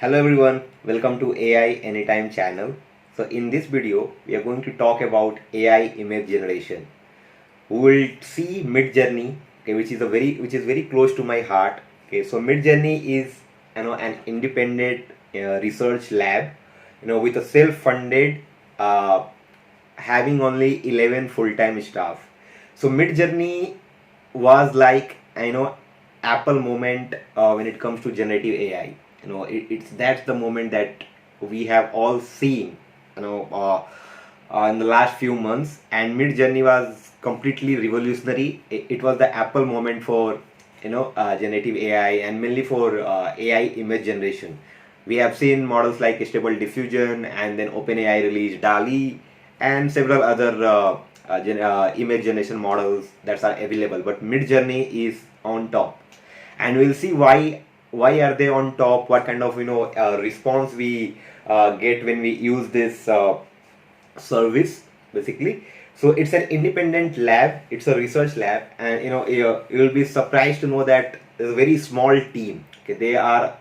Hello everyone, welcome to AI Anytime channel. So in this video, we are going to talk about AI image generation. We will see Midjourney, okay, which is very close to my heart. Okay, so Midjourney is an independent research lab, with a self-funded, uh, having only 11 full-time staff. So Midjourney was like Apple moment when it comes to generative AI. It's that's the moment that we have all seen in the last few months, and Mid Journey was completely revolutionary. It was the Apple moment for generative AI, and mainly for AI image generation. We have seen models like Stable Diffusion, and then OpenAI released DALI, and several other image generation models that are available. But Mid Journey is on top, and we'll see why are they on top, what kind of response we get when we use this service basically. So it's an independent lab, it's a research lab, and you'll be surprised to know that there's a very small team. Okay, they are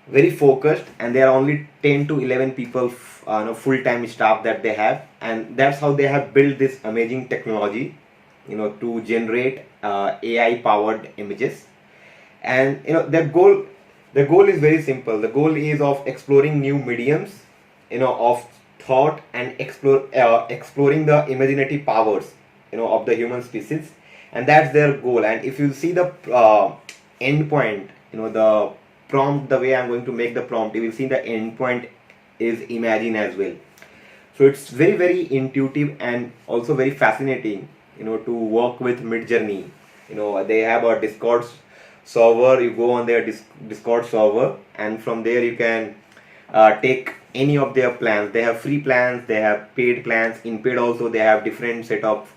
very focused, and there are only 10 to 11 people, full-time staff that they have, and that's how they have built this amazing technology, to generate AI powered images. And their goal is very simple. The goal is of exploring new mediums, of thought, and exploring the imaginative powers, of the human species, and that's their goal. And if you see the end point, the prompt, the way I'm going to make the prompt, you will see the end point is imagine as well. So it's very very intuitive and also very fascinating, to work with Midjourney. They have a Discord server. You go on their Discord server, and from there you can take any of their plans. They have free plans, they have paid plans. In paid also they have different set of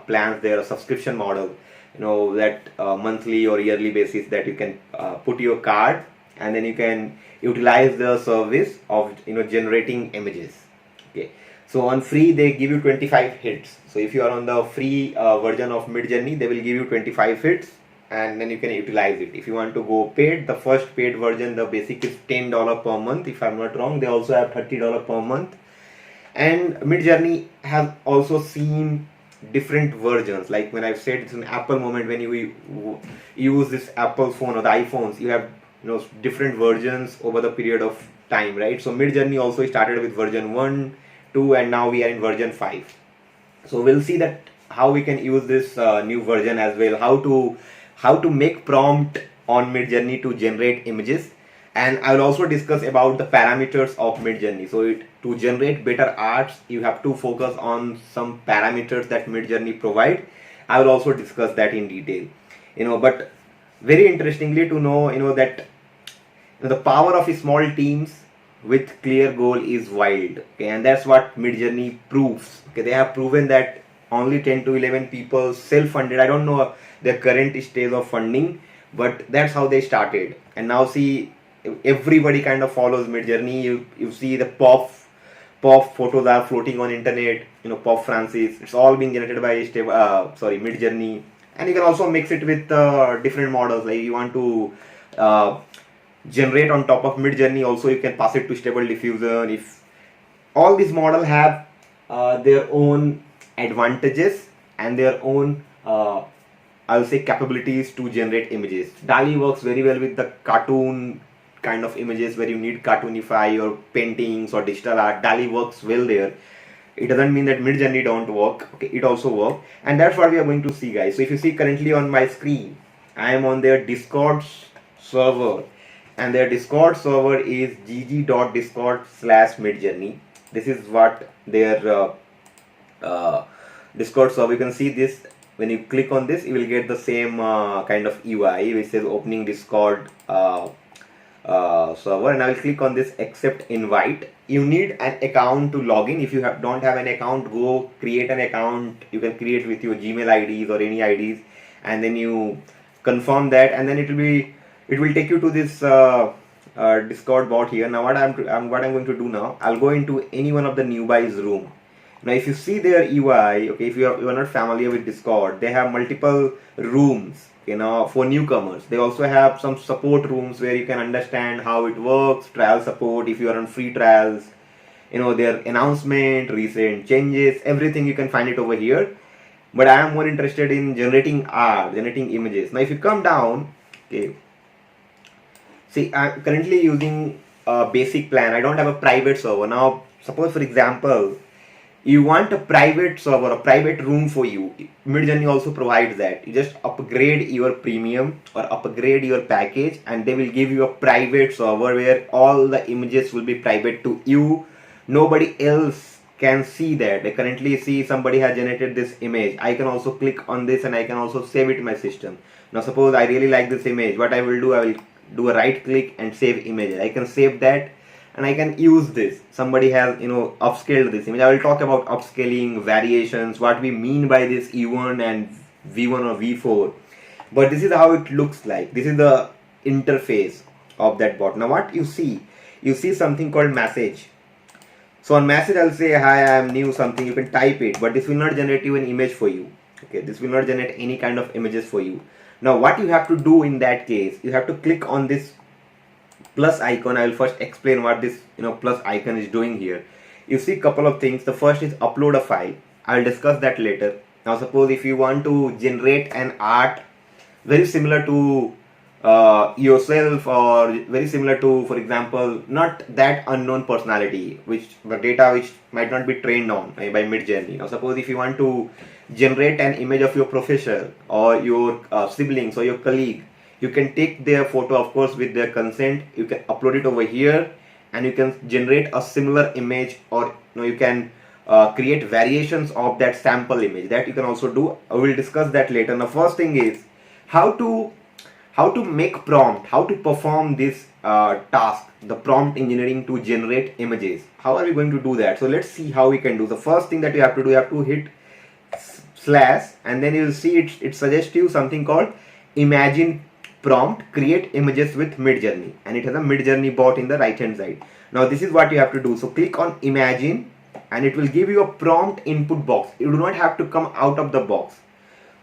plans. They are a subscription model, that monthly or yearly basis, that you can put your card, and then you can utilize the service of generating images. Okay, so on free they give you 25 hits. So if you are on the free version of Midjourney, they will give you 25 hits, and then you can utilize it. If you want to go paid, the first paid version, the basic is $10 per month, if I'm not wrong. They also have $30 per month. And Midjourney has also seen different versions. Like when I've said it's an Apple moment, when you use this Apple phone or the iPhones, you have different versions over the period of time, right? So Midjourney also started with version 1, 2, and now we are in version 5. So we'll see that how we can use this new version as well, how to make prompt on Midjourney to generate images. And I will also discuss about the parameters of Midjourney. So to generate better arts, you have to focus on some parameters that Midjourney provide. I will also discuss that in detail. But very interestingly to know, that the power of small teams with clear goal is wild. Okay, and that's what Midjourney proves. Okay, they have proven that only 10 to 11 people self-funded. I don't know their current stage of funding, but that's how they started. And now see, everybody kind of follows Midjourney. You see the pop photos are floating on internet. Pop Francis. It's all being generated by Midjourney. And you can also mix it with different models. Like you want to generate on top of Midjourney, also you can pass it to Stable Diffusion. If all these models have their own advantages and their own I'll say capabilities to generate images. DALI works very well with the cartoon kind of images where you need cartoonify or paintings or digital art. DALI works well there. It doesn't mean that Midjourney don't work. Okay, it also works, and that's what we are going to see, guys. So if you see currently on my screen, I am on their Discord server, and their Discord server is gg.discord/Midjourney. This is what their Discord server. You can see this. When you click on this, you will get the same kind of UI which says opening Discord server, and I will click on this accept invite. You need an account to log in. If you don't have an account, go create an account. You can create with your Gmail IDs or any IDs, and then you confirm that, and then it will take you to this Discord bot here. Now what I'm going to do now, I'll go into any one of the newbies room, Now if you see their UI, okay, if you are not familiar with Discord, they have multiple rooms, for newcomers. They also have some support rooms where you can understand how it works, trial support if you are on free trials, their announcement, recent changes, everything you can find it over here. But I am more interested in generating art, generating images. Now if you come down, okay, see, I'm currently using a basic plan. I don't have a private server. Now suppose for example you want a private server, a private room for you. Midjourney also provides that. You just upgrade your premium or upgrade your package and they will give you a private server where all the images will be private to you. Nobody else can see that. I currently see somebody has generated this image. I can also click on this and I can also save it in my system. Now suppose I really like this image. What I will do, I will do a right click and save image. I can save that and I can use this. Somebody has upscaled this image. I will talk about upscaling, variations, what we mean by this E1 and V1 or V4. But this is how it looks like. This is the interface of that bot. Now what you see something called message. So on message I'll say hi, I am new something. You can type it, but this will not generate you an image for you. Okay, this will not generate any kind of images for you. Now what you have to do in that case, you have to click on this plus icon. I will first explain what this plus icon is doing here. You see a couple of things. The first is upload a file. I'll discuss that later. Now suppose if you want to generate an art very similar to yourself, or very similar to, for example, not that unknown personality, which the data which might not be trained on by Midjourney. Now suppose if you want to generate an image of your professor or your siblings or your colleague, you can take their photo, of course with their consent. You can upload it over here and you can generate a similar image, or you can create variations of that sample image. That you can also do. I will discuss that later. Now first thing is how to make prompt, how to perform this task, the prompt engineering to generate images. How are we going to do that? So let's see how we can do. The first thing that you have to do, you have to hit slash and then you will see it suggests you something called imagine prompt create images with Midjourney, and it has a Midjourney bot in the right hand side. Now this is what you have to do. So click on imagine and it will give you a prompt input box. You do not have to come out of the box.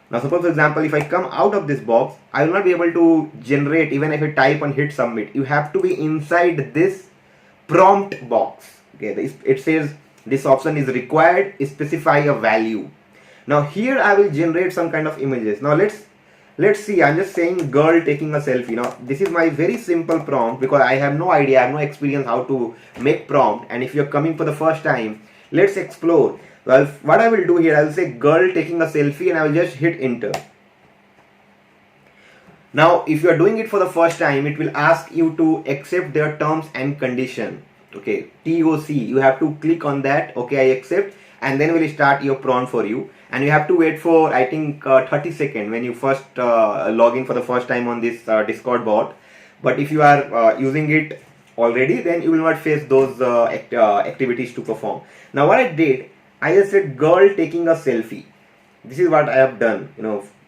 Now suppose for example if I come out of this box, I will not be able to generate even if I type and hit submit. You have to be inside this prompt box. Okay, it says this option is required, specify a value. Now here I will generate some kind of images. Now let's see. I'm just saying girl taking a selfie. Now this is my very simple prompt because I have no idea, I have no experience how to make prompt. And if you're coming for the first time, let's explore. Well, what I will do here, I will say girl taking a selfie and I will just hit enter. Now if you are doing it for the first time, it will ask you to accept their terms and condition. Okay, TOC, you have to click on that. Okay, I accept, and then we'll start your prompt for you. And you have to wait for I think 30 seconds when you first log in for the first time on this Discord bot. But if you are using it already, then you will not face those activities to perform. Now what I did, I just said girl taking a selfie. This is what I have done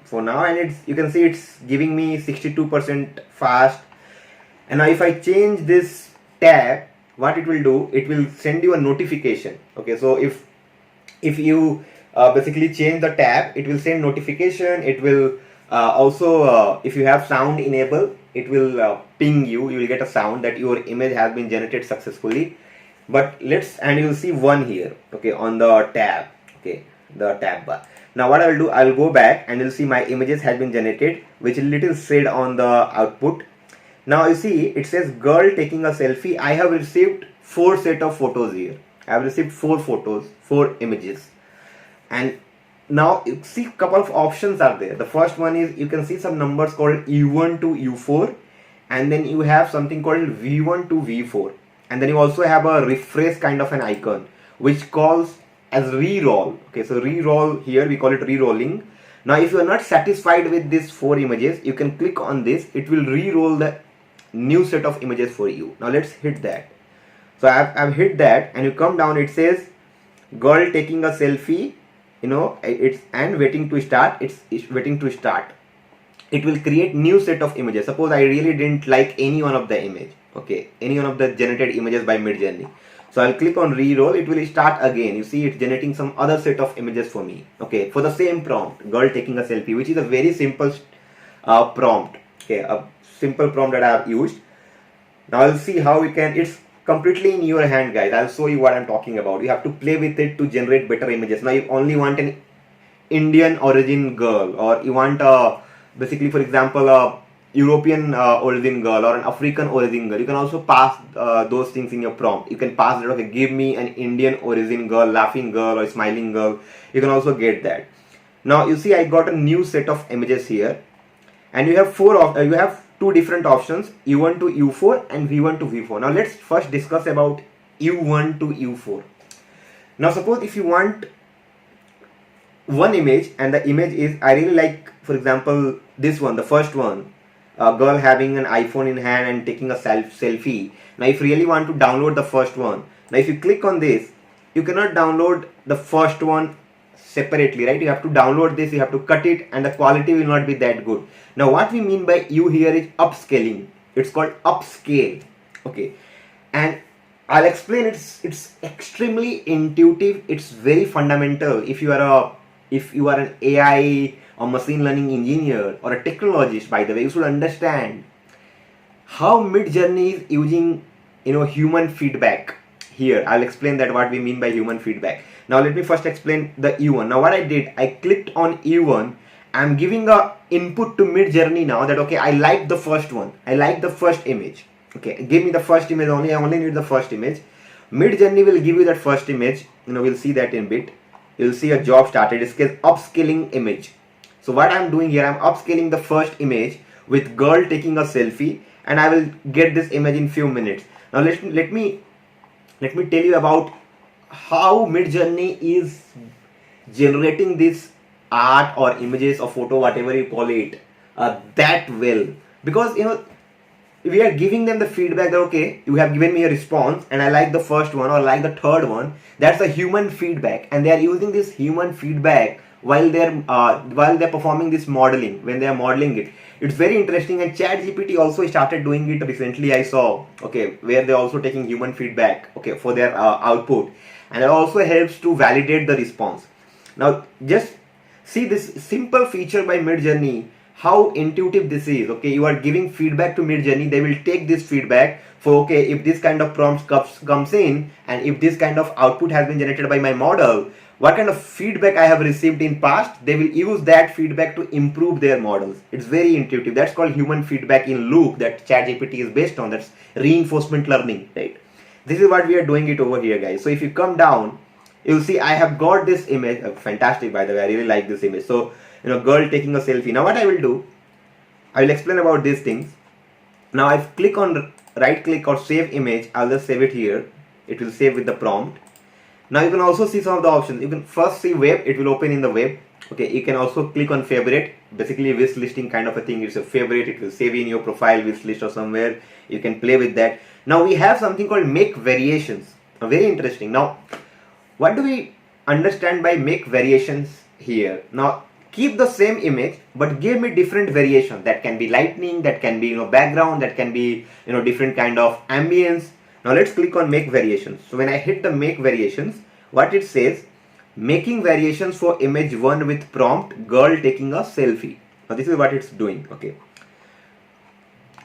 for now, and you can see it's giving me 62% fast. And now if I change this tab, what it will do, it will send you a notification. Okay, so if you basically change the tab, it will send notification. It will also if you have sound enabled, it will ping you. You will get a sound that your image has been generated successfully. But and you will see one here, okay, on the tab, okay, the tab bar. Now what I will do, I will go back and you'll see my images has been generated, which is little said on the output. Now you see it says girl taking a selfie. I have received 4 set of photos here. I have received 4 photos, 4 images. And now you see a couple of options are there. The first one is you can see some numbers called U1 to U4, and then you have something called V1 to V4, and then you also have a refresh kind of an icon which calls as re-roll. Okay, so re-roll here, we call it re-rolling. Now if you are not satisfied with these 4 images, you can click on this. It will re-roll the new set of images for you. Now let's hit that. So I've hit that, and you come down, it says girl taking a selfie, it's and waiting to start. It's waiting to start. It will create new set of images. Suppose I really didn't like any one of the image, okay, any one of the generated images by Midjourney. So I'll click on reroll, it will start again. You see it's generating some other set of images for me. Okay, for the same prompt, girl taking a selfie, which is a very simple prompt. Okay, a simple prompt that I have used. Now I'll see how we can, it's completely in your hand guys. I'll show you what I'm talking about. You have to play with it to generate better images. Now you only want an Indian origin girl, or you want basically for example a European origin girl or an African origin girl. You can also pass those things in your prompt. You can pass it, okay, give me an Indian origin girl, laughing girl or smiling girl. You can also get that. Now you see I got a new set of images here, and you have you have two different options, U1 to U4 and V1 to V4. Now let's first discuss about U1 to U4. Now suppose if you want one image, and the image is, I really like, for example, this one, the first one, a girl having an iPhone in hand and taking a selfie. Now if you really want to download the first one, now if you click on this, you cannot download the first one separately, right? You have to download this, you have to cut it, and the quality will not be that good. Now what we mean by U here is upscaling. It's called upscale. Okay, and I'll explain. It's extremely intuitive. It's very fundamental. If you are an AI or machine learning engineer or a technologist, by the way, you should understand how Midjourney is using human feedback here. I'll explain that what we mean by human feedback. Now let me first explain the U1. Now what I did, I clicked on U1. I'm giving a input to Midjourney now that okay, I like the first one. I like the first image. Okay, give me the first image only. I only need the first image. Midjourney will give you that first image. We'll see that in a bit. You'll see a job started. It's called upscaling image. So what I'm doing here, I'm upscaling the first image with girl taking a selfie, and I will get this image in few minutes. Now let me tell you about how Midjourney is generating this art or images or photo, whatever you call it, that well. Because we are giving them the feedback that okay, you have given me a response and I like the first one or like the third one. That's a human feedback, and they are using this human feedback while they're performing this modeling, when they are modeling it. It's very interesting, and ChatGPT also started doing it recently. I saw, okay, where they're also taking human feedback, okay, for their output, and it also helps to validate the response. Now just see this simple feature by Midjourney, how intuitive this is. Okay, you are giving feedback to Midjourney, they will take this feedback for okay, if this kind of prompts comes in, and if this kind of output has been generated by my model, what kind of feedback I have received in past, they will use that feedback to improve their models. It's very intuitive. That's called human feedback in loop that ChatGPT is based on. That's reinforcement learning, right? This is what we are doing it over here, guys. So if you come down, you'll see I have got this image, fantastic by the way, I really like this image. So girl taking a selfie. Now what I will do, I will explain about these things. Now I click on right click or save image. I'll just save it here. It will save with the prompt. Now you can also see some of the options. You can first see web, it will open in the web. Okay, you can also click on favorite, basically wish listing kind of a thing. It's a favorite, it will save in your profile wish list or somewhere. You can play with that. Now we have something called make variations. Very interesting. Now what do we understand by make variations here? Now keep the same image but give me different variation. That can be lightning, that can be background, that can be different kind of ambience. Now let's click on make variations. So when I hit the make variations, what it says, making variations for image 1 with prompt girl taking a selfie. Now this is what it's doing. Okay,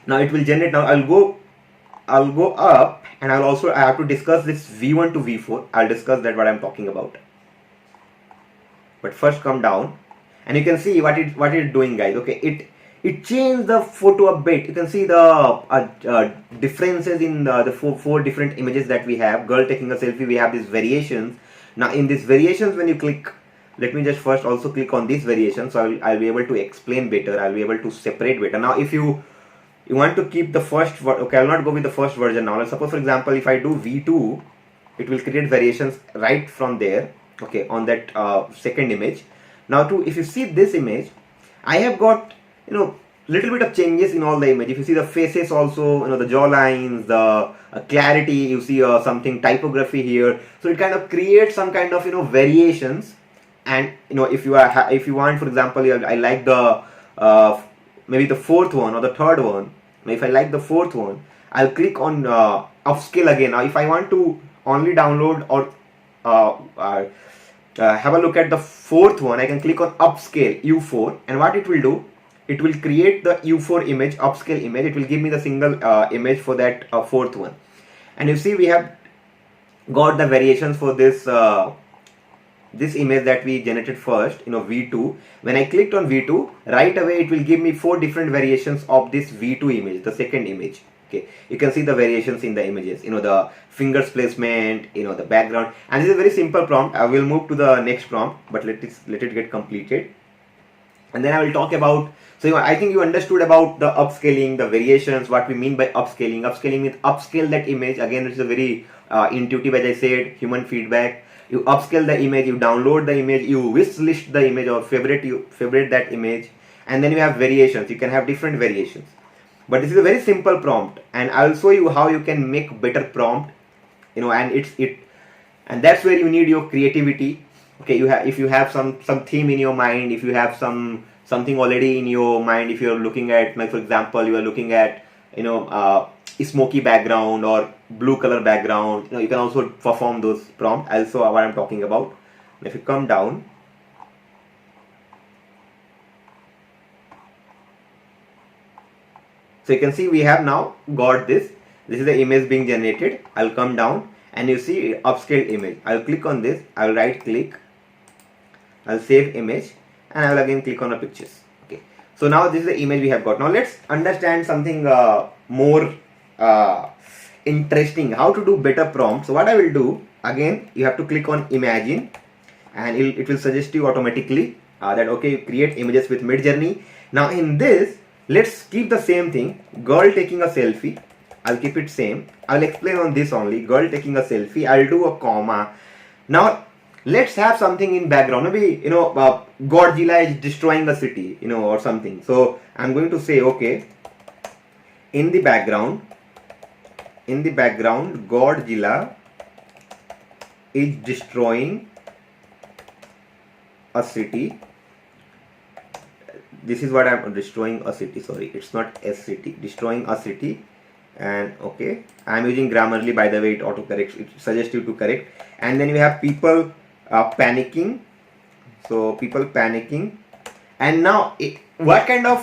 now it will generate. Now I'll go up, and I have to discuss this V1 to V4. I'll discuss that what I'm talking about. But first come down, and you can see what it's doing, guys. Okay, it changed the photo a bit. You can see the differences in the four different images that we have. Girl taking a selfie, we have these variations. Now in these variations, when you click, let me just first also click on this variation, so I'll be able to explain better. I'll be able to separate better. Now if you want to keep the first, okay, I'll not go with the first version now. Let's suppose, for example, if I do V2, it will create variations right from there, okay, on that second image. Now if you see this image, I have got little bit of changes in all the image. If you see the faces also, the jaw lines, the clarity, you see something typography here. So it kind of creates some kind of variations. And if you want, for example, I like the maybe the fourth one or the third one. If I like the fourth one, I'll click on upscale again. Now if I want to only download or have a look at the fourth one, I can click on upscale U4, and what it will do, it will create the U4 image, upscale image. It will give me the single image for that fourth one. And you see we have got the variations for this this image that we generated first, V2. When I clicked on V2, right away it will give me 4 different variations of this V2 image, the second image. Okay, you can see the variations in the images, the fingers placement, the background. And this is a very simple prompt. I will move to the next prompt, but let it get completed, and then I will talk about. So I think you understood about the upscaling, the variations, what we mean by upscaling. Upscaling means upscale that image. Again, it's a very intuitive, as I said, human feedback. You upscale the image, you download the image, you wish list the image, or favorite that image, and then you have variations. You can have different variations. But this is a very simple prompt, and I will show you how you can make better prompt, and that's where you need your creativity. Okay, if you have some theme in your mind, if you have something already in your mind, if you're looking at, like for example, you are looking at smoky background or blue color background, you can also perform those prompts. I'll show what I'm talking about. If you come down, so you can see we have now got this is the image being generated. I'll come down and you see upscaled image. I'll click on this, I'll right click, I'll save image, and I will again click on the pictures. Okay, so now this is the image we have got. Now let's understand something more interesting, how to do better prompts. So what I will do, again, you have to click on imagine, and it will suggest you automatically that okay, you create images with Midjourney. Now in this, let's keep the same thing, girl taking a selfie. I'll keep it same. I'll explain on this only, girl taking a selfie. I'll do a comma. Now let's have something in background. Maybe Godzilla is destroying a city, or something. So I'm going to say okay, in the background, Godzilla is destroying a city. This is what I'm destroying a city. Sorry, it's not a city. Destroying a city. And okay, I'm using Grammarly, by the way. It auto corrects. It suggests you to correct. And then you have people panicking. So people panicking. And now, what kind of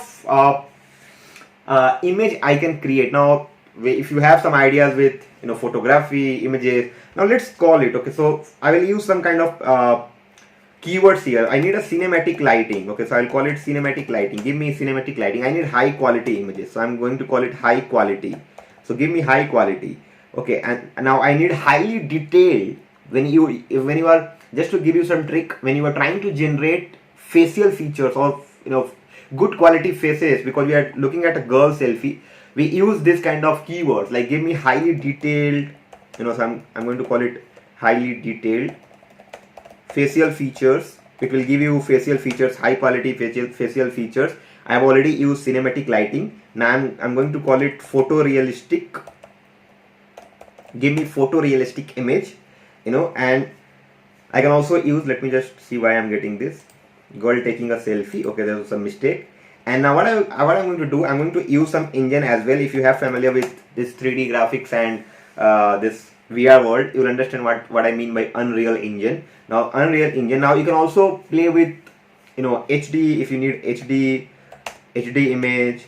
image I can create now? If you have some ideas with photography, images. Now let's call it. Okay, so I will use some kind of keywords here. I need a cinematic lighting. Okay, so I'll call it cinematic lighting. Give me cinematic lighting. I need high quality images, so I'm going to call it high quality. So give me high quality. Okay, and now I need highly detailed. When you are, just to give you some trick, when you are trying to generate facial features or good quality faces, because we are looking at a girl selfie, we use this kind of keywords like give me highly detailed. So I'm going to call it highly detailed facial features. It will give you facial features, high quality facial features. I have already used cinematic lighting. Now I'm going to call it photorealistic. Give me photorealistic image, and I can also use, let me just see why I'm getting this, girl taking a selfie. Okay, there was some mistake. And now what I'm going to do, I'm going to use some engine as well. If you have familiar with this 3D graphics and this VR world, you'll understand what I mean by Unreal Engine. Now Unreal Engine, now you can also play with HD. If you need HD image,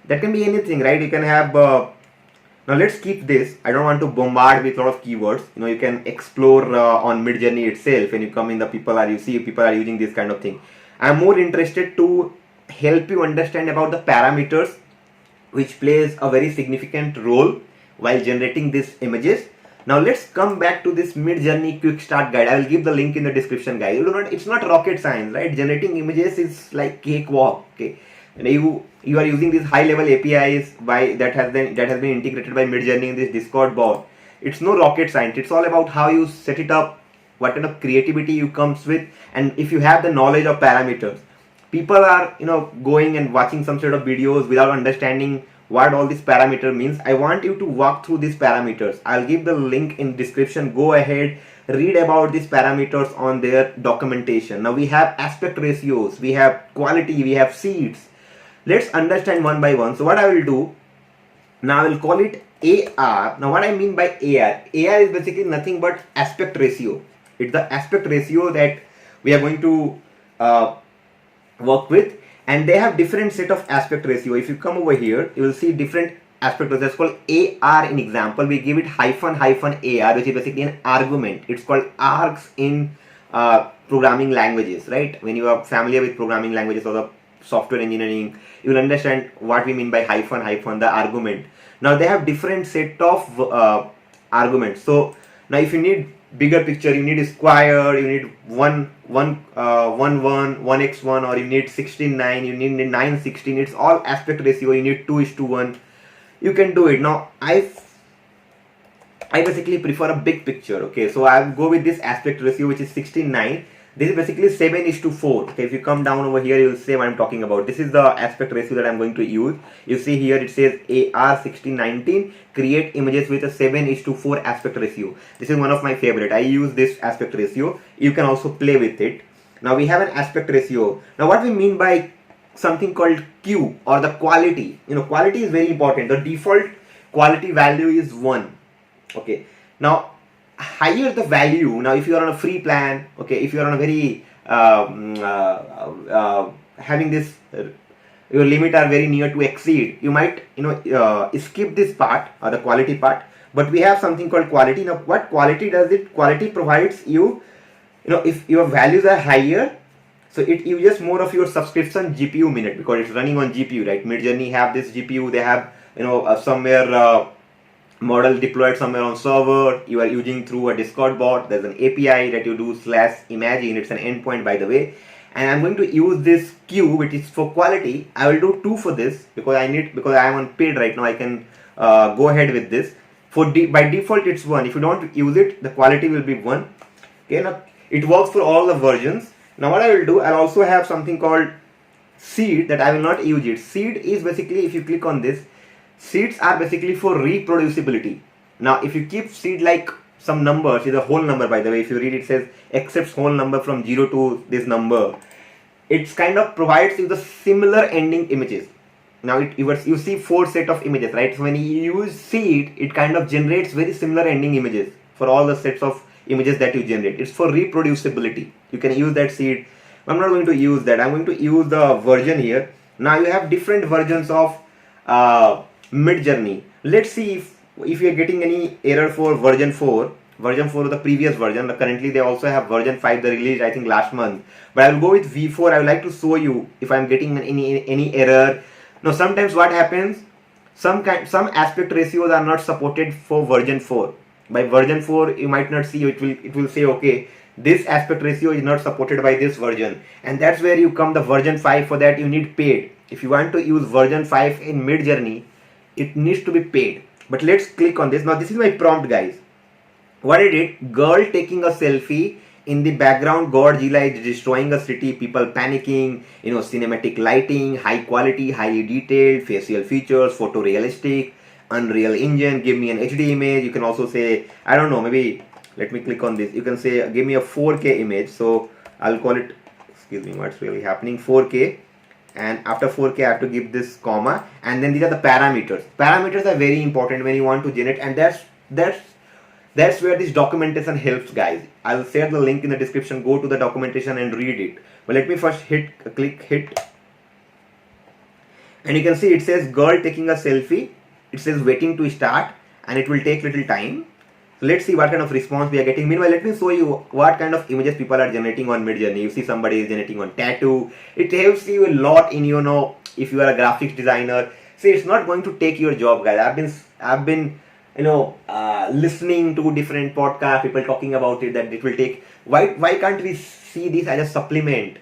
that can be anything, right? You can have now let's keep this. I don't want to bombard with a lot of keywords. You can explore on Midjourney itself, and you come in the people are using this kind of thing. I'm more interested to help you understand about the parameters which plays a very significant role while generating these images. Now let's come back to this Midjourney quick start guide. I will give the link in the description, guys. It's not rocket science, right? Generating images is like cakewalk. Okay, and you are using these high level APIs that has been integrated by Midjourney in this Discord bot. It's no rocket science. It's all about how you set it up, what kind of creativity you comes with, and if you have the knowledge of parameters. People are going and watching some sort of videos without understanding what all this parameter means. I want you to walk through these parameters. I'll give the link in description. Go ahead, read about these parameters on their documentation. Now we have aspect ratios, we have quality, we have seeds. Let's understand one by one. So what I will do now, I will call it AR. Now what I mean by AR is basically nothing but aspect ratio. It's the aspect ratio that we are going to work with, and they have different set of aspect ratio. If you come over here, you will see different aspect ratio. That's called AR. In example, we give it hyphen AR, which is basically an argument. It's called args in programming languages, right? When you are familiar with programming languages or the software engineering, you will understand what we mean by hyphen the argument. Now they have different set of arguments. So now if you need bigger picture, you need a square, you need 1:1, or you need 16:9, you need 9:16. It's all aspect ratio. You need 2:1. You can do it. Now I basically prefer a big picture. Okay, so I'll go with this aspect ratio, which is 16:9. This is basically 7:4. Okay, if you come down over here, you'll see what I'm talking about. This is the aspect ratio that I'm going to use. You see here it says AR 16:19, create images with a 7:4 aspect ratio. This is one of my favorite. I use this aspect ratio. You can also play with it. Now we have an aspect ratio. Now what we mean by something called Q, or the quality. Quality is very important. The default quality value is 1. Okay. Now higher the value, now if you are on a free plan, okay, if you are on a very having this your limit are very near to exceed, you might skip this part, or the quality part. But we have something called quality. Now what quality does it? Quality provides you, if your values are higher, so it uses more of your subscription GPU minute, because it's running on GPU, right? Midjourney have this GPU. They have somewhere model deployed somewhere on server. You are using through a Discord bot. There's an API that you do /imagine. It's an endpoint, by the way. And I'm going to use this Q, which is for quality. I will do 2 for this because I am on paid right now. I can go ahead with this. By default it's 1. If you don't use it, the quality will be 1. Okay, now it works for all the versions. Now what I will do, I'll also have something called seed, that I will not use it. Seed is basically, if you click on this, seeds are basically for reproducibility. Now if you keep seed like some numbers, is a whole number, by the way. If you read, it says accepts whole number from 0 to this number. It's kind of provides you the similar ending images. Now you see 4 set of images, right? So when you use seed, it kind of generates very similar ending images for all the sets of images that you generate. It's for reproducibility. You can use that seed. I'm not going to use that. I'm going to use the version here. Now you have different versions of Midjourney. Let's see if you're getting any error for version 4 of the previous version. Currently they also have version 5, they released I think last month, but I will go with V4. I would like to show you if I'm getting any error. Now sometimes what happens, some aspect ratios are not supported for version 4. By version 4 you might not see, it will say okay, this aspect ratio is not supported by this version, and that's where you come the version 5. For that you need paid. If you want to use version 5 in Midjourney, it needs to be paid. But let's click on this. Now this is my prompt, guys. What I did, girl taking a selfie, in the background Godzilla is destroying a city, people panicking, cinematic lighting, high quality, highly detailed, facial features, photorealistic, Unreal Engine, give me an HD image. You can also say, I don't know, maybe let me click on this. You can say give me a 4K image. So I'll call it, excuse me, what's really happening, 4K. And after 4K I have to give this comma, and then these are the parameters. Parameters are very important when you want to generate, and that's where this documentation helps, guys. I'll share the link in the description. Go to the documentation and read it. But let me first click hit, and you can see it says girl taking a selfie. It says waiting to start, and it will take little time. So let's see what kind of response we are getting. Meanwhile, let me show you what kind of images people are generating on Midjourney. You see somebody is generating on tattoo. It helps you a lot in, if you are a graphics designer. See, it's not going to take your job, guys. I've been listening to different podcasts, people talking about it, that it will take. Why can't we see this as a supplement,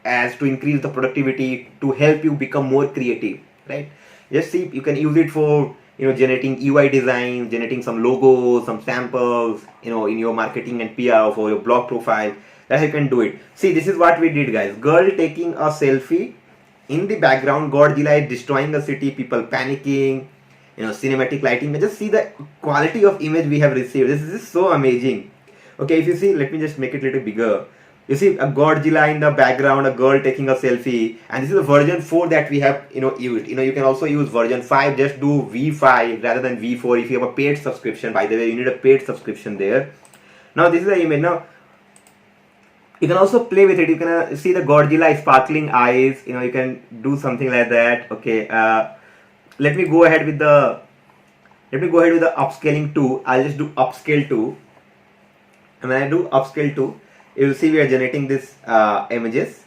as to increase the productivity, to help you become more creative, right? Just see, you can use it for generating UI design, generating some logos, some samples, in your marketing and PR for your blog profile. That you can do it. See, this is what we did, guys. Girl taking a selfie, in the background Godzilla is destroying a city, people panicking, cinematic lighting. Just see the quality of image we have received. This is so amazing. Okay, if you see, let me just make it a little bigger. You see a Godzilla in the background, a girl taking a selfie, and this is the version 4 that we have used. You can also use version 5. Just do V5 rather than V4 if you have a paid subscription. By the way, you need a paid subscription there. Now this is the image. Now you can also play with it. You can see the Godzilla sparkling eyes. You can do something like that. Okay. Let me go ahead with the upscaling 2. I'll just do upscale 2. And when I do upscale 2, you will see we are generating this images.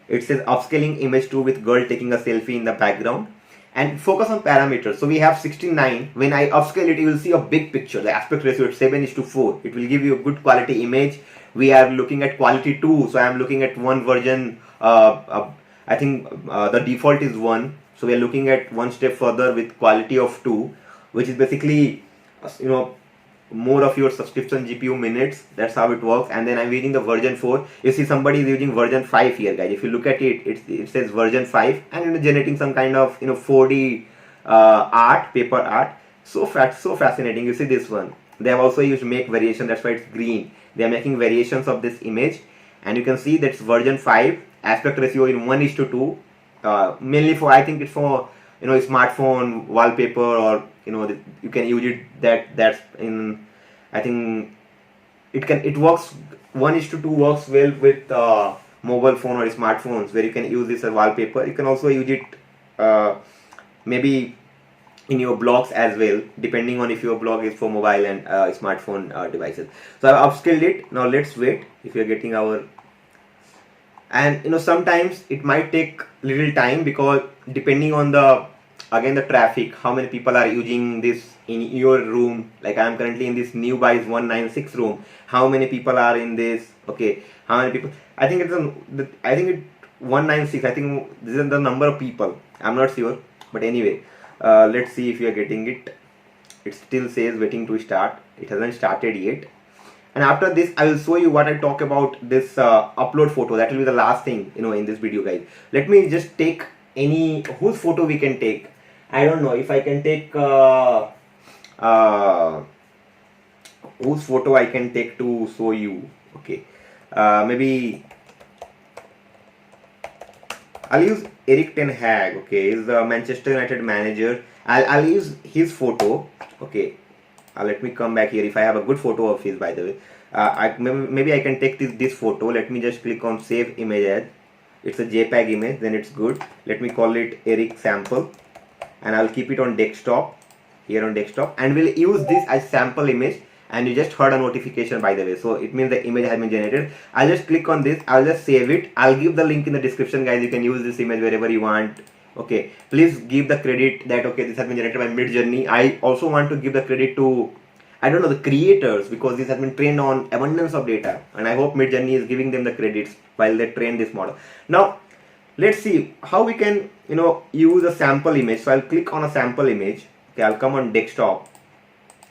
It says upscaling image 2 with girl taking a selfie in the background. And focus on parameters. So we have 69. When I upscale it, you will see a big picture. The aspect ratio is 7:4. It will give you a good quality image. We are looking at quality 2. So I am looking at one version. I think the default is 1. So we are looking at one step further with quality of 2, which is basically more of your subscription GPU minutes. That's how it works. And then I'm using the version 4. You see somebody is using version 5 here, guys. If you look at it, it says version 5, and generating some kind of 4D art, paper art. So fascinating. You see this one. They have also used make variation. That's why it's green. They are making variations of this image, and you can see that's version 5. Aspect ratio in 1:2. Mainly for, I think it's for smartphone wallpaper, or you can use it. That's in, I think it works. 1:2 works well with mobile phone or smartphones, where you can use this as wallpaper. You can also use it maybe in your blogs as well, depending on if your blog is for mobile and smartphone devices. So I've upscaled it. Now let's wait if you're getting our. And sometimes it might take little time, because depending on the traffic, how many people are using this in your room. Like I am currently in this new buys 196 room. How many people are in this? Okay, how many people? I think it's 196. I think this is the number of people. I'm not sure, but anyway, let's see if you are getting it. It still says waiting to start. It hasn't started yet. And after this, I will show you what I talk about this upload photo. That will be the last thing in this video, guys. Let me just take whose photo we can take. I don't know if I can take whose photo I can take to show you. Okay, maybe I'll use Eric Ten Hag. Okay, he's the Manchester United manager. I'll use his photo. Okay. Let me come back here if I have a good photo of his, by the way. Maybe I can take this photo. Let me just click on save image as. It's a JPEG image, then it's good. Let me call it Eric sample, and I'll keep it on desktop, here on desktop, and we'll use this as sample image. And you just heard a notification, by the way, so it means the image has been generated. I'll just click on this. I'll just save it. I'll give the link in the description, guys. You can use this image wherever you want. Okay, please give the credit that this has been generated by Midjourney. I also want to give the credit to, I don't know, the creators, because this has been trained on abundance of data, and I hope Midjourney is giving them the credits while they train this model. Now let's see how we can use a sample image. So I'll click on a sample image. Okay, I'll come on desktop.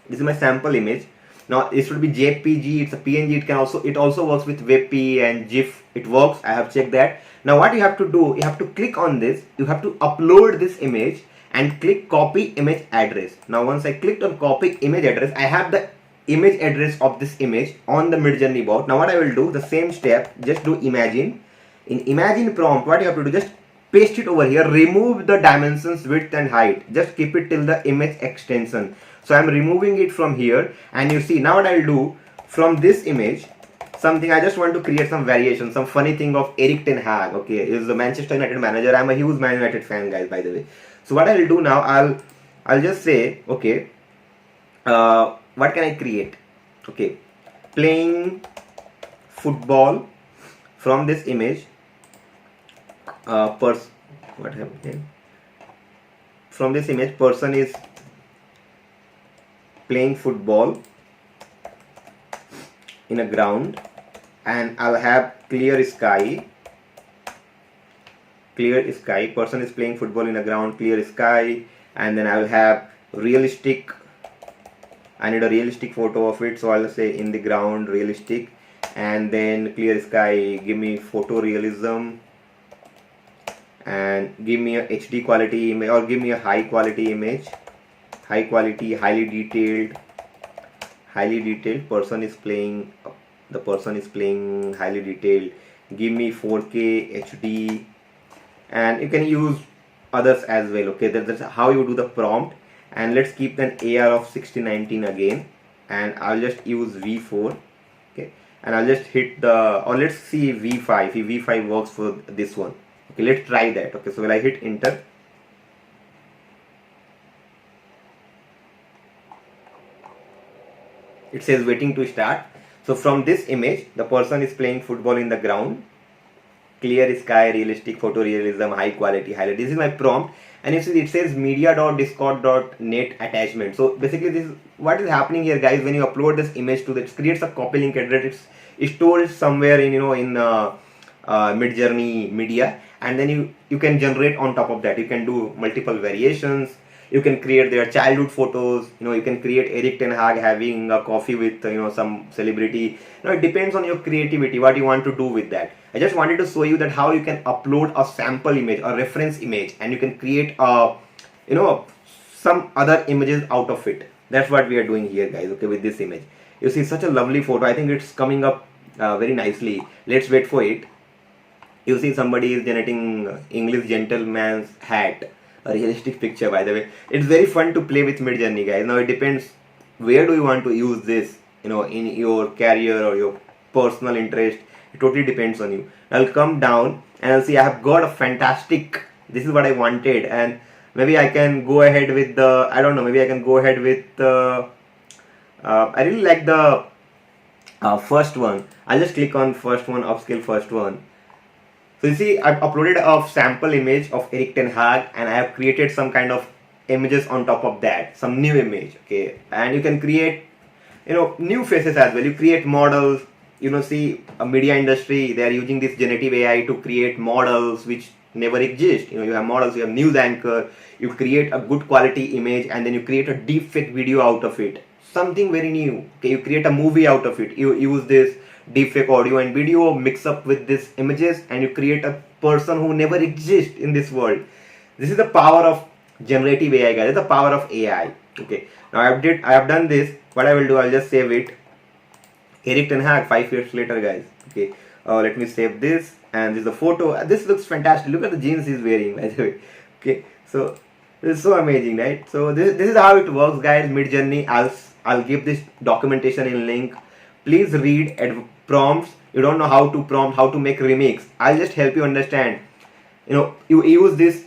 This is my sample image. Now it should be JPG. It's a PNG. It also works with WebP and GIF. It works. I have checked that. Now what you have to do, you have to click on this. You have to upload this image and click copy image address. Now once I clicked on copy image address, I have the image address of this image on the Midjourney bot. Now what I will do, the same step, just do imagine. In imagine prompt, what you have to do, just paste it over here. Remove the dimensions, width and height. Just keep it till the image extension. So I'm removing it from here, and you see now what I'll do, from this image, something I just want to create some variation, some funny thing of Eric Ten Hag. Okay, he's the Manchester United manager. I'm a huge Man United fan, guys, by the way. So what I'll do now, I'll just say, okay, what can I create? Okay, playing football from this image. What happened here? From this image, person is playing football in a ground, and I'll have clear sky. Person is playing football in a ground, clear sky, and then I will have realistic. I need a realistic photo of it, so I'll say in the ground, realistic, and then clear sky. Give me photorealism, and give me a HD quality image, or give me a high quality image. High quality, highly detailed. Person is playing the person is playing highly detailed, give me 4K HD, and you can use others as well. Okay, that's how you do the prompt. And let's keep an AR of 1619 again, and I'll just use V4. Okay, and I'll just hit the, or let's see V5 if V5 works for this one. Okay, let's try that. Okay, so when I hit enter, it says waiting to start. So from this image, the person is playing football in the ground, clear sky, realistic photorealism, high quality highlight. This is my prompt, and you see it says media.discord.net attachment. So basically this is what is happening here, guys. When you upload this image to this, creates a copy link address, it's stored somewhere in Midjourney media, and then you can generate on top of that. You can do multiple variations. You can create their childhood photos. You can create Eric Ten Hag having a coffee with some celebrity. It depends on your creativity, what you want to do with that. I just wanted to show you that how you can upload a sample image, a reference image, and you can create some other images out of it. That's what we are doing here, guys. Okay, with this image, you see such a lovely photo. I think it's coming up very nicely. Let's wait for it. You see somebody is generating English gentleman's hat, a realistic picture, by the way. It's very fun to play with Midjourney, guys. Now it depends where do you want to use this, in your career or your personal interest. It totally depends on you. I'll come down and I'll see I have got a fantastic, this is what I wanted, and maybe I can go ahead with the, I don't know, maybe I can go ahead with the, I really like the first one. I'll just click on first one, upscale first one. So you see, I've uploaded a sample image of Eric Ten Hag, and I have created some kind of images on top of that, some new image. Okay, and you can create, new faces as well. You create models. See, a media industry, they are using this generative AI to create models which never exist. You have models, you have news anchor. You create a good quality image, and then you create a deepfake video out of it. Something very new. Okay, you create a movie out of it. You use this deepfake audio and video, mix up with these images, and you create a person who never exists in this world. This is the power of generative AI, guys. It's the power of AI. Okay, now I have done this. What I will do, I'll just save it. Eric Ten Hag, 5 years later, guys. Okay, let me save this, and this is the photo. This looks fantastic. Look at the jeans he's wearing, by the way. Okay, so this is so amazing, right? So this is how it works, guys. Midjourney. I'll give this documentation in link. Please read prompts. You don't know how to prompt, how to make remix. I'll just help you understand. You use this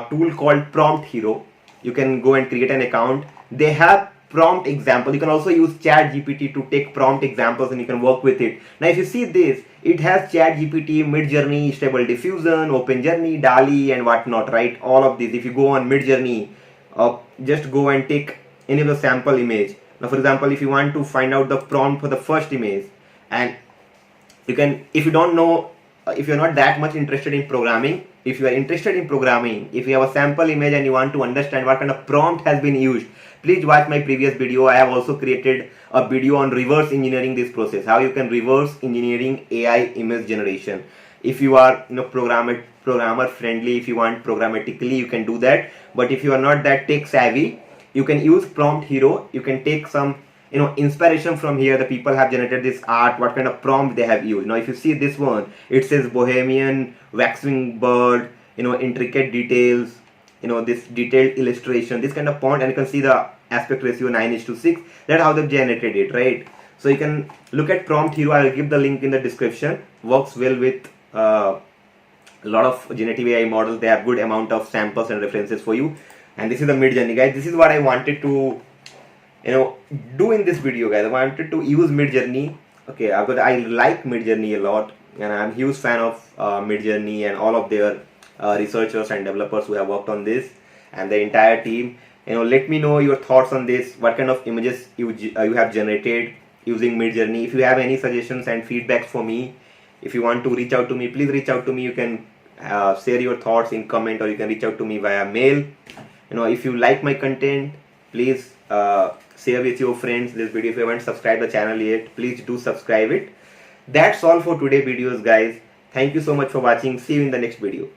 tool called Prompt Hero. You can go and create an account. They have prompt example. You can also use ChatGPT to take prompt examples, and you can work with it. Now if you see this, it has ChatGPT, Midjourney, Stable Diffusion, OpenJourney, DALL-E, and whatnot, right? All of these. If you go on Midjourney, just go and take any of the sample image. Now for example, if you want to find out the prompt for the first image, and you can, if you don't know, if you're not that much interested in programming, if you are interested in programming, if you have a sample image and you want to understand what kind of prompt has been used, please watch my previous video. I have also created a video on reverse engineering this process, how you can reverse engineering AI image generation. If you are programmer friendly, if you want programmatically, you can do that. But if you are not that tech savvy, you can use Prompt Hero. You can take some inspiration from here. The people have generated this art, what kind of prompt they have used. Now if you see this one, it says bohemian waxing bird, intricate details, this detailed illustration, this kind of font, and you can see the aspect ratio 9:6. That's how they've generated it, right? So you can look at Prompt Hero. I'll give the link in the description. Works well with a lot of generative AI models. They have good amount of samples and references for you. And this is the Midjourney, guys. This is what I wanted to do in this video, guys. I wanted to use Midjourney. Okay, because I like Midjourney a lot, and I'm a huge fan of Midjourney and all of their researchers and developers who have worked on this, and the entire team. Let me know your thoughts on this. What kind of images you have generated using Midjourney. If you have any suggestions and feedbacks for me, if you want to reach out to me, please reach out to me. You can share your thoughts in comment, or you can reach out to me via mail. If you like my content, please share with your friends this video. If you haven't subscribed the channel yet, please do subscribe it. That's all for today videos, guys. Thank you so much for watching. See you in the next video.